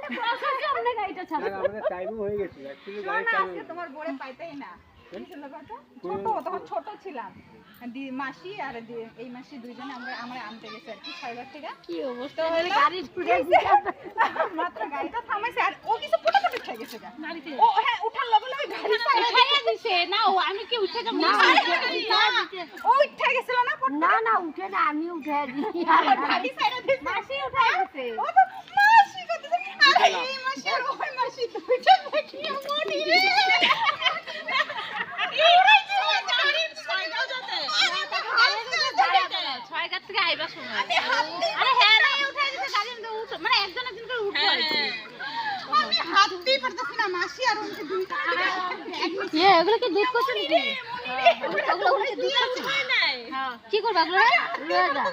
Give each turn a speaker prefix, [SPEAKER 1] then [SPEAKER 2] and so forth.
[SPEAKER 1] প্রসেসে আমরা গাড়িটা ছাড়া
[SPEAKER 2] আমাদের টাইমও হয়ে গেছে অ্যাকচুয়ালি গাড়ি টাইম
[SPEAKER 3] আজকে তোমার বড়ে পাইতেই না ছোট তখন ছোট ছিলাম মাসি আর এই মাসি দুইজনে আমরা আনতে গেছি আর কি 6 থেকে
[SPEAKER 1] কি অবস্থা গাড়ি ছুটে
[SPEAKER 3] মাত্র গাড়িটা থামাইছে আর ও কিছু পুটাপুটি খেয়ে গেছে
[SPEAKER 1] গাড়িতে
[SPEAKER 3] ও হ্যাঁ উঠার লগে লগে গাড়ি
[SPEAKER 1] উঠাইয়া দিছে না ও আমি কি উঠে যাব না
[SPEAKER 3] ও উঠে গেছিল না
[SPEAKER 1] না না উঠে না আমি উঠাই দিই
[SPEAKER 3] গাড়ি সাইডে দিছে
[SPEAKER 1] মাসি উঠাই দিছে
[SPEAKER 3] ও তো মাসি কইতেছে আরে এই মাসি আর ওই মাসি দুইটা দেখি মনি রে
[SPEAKER 1] থেকে আইবা সময় আরে হ্যাঁ না উঠাই দিতে গাড়ি মানে একজন একজন করে উঠবো
[SPEAKER 3] আমি হাততেই পারতেছি না মাসি আর ওই দুইটা
[SPEAKER 1] এগুলো কি দুধ করছো নাকি ওগুলো কি দুধ করছো কি করবা এগুলো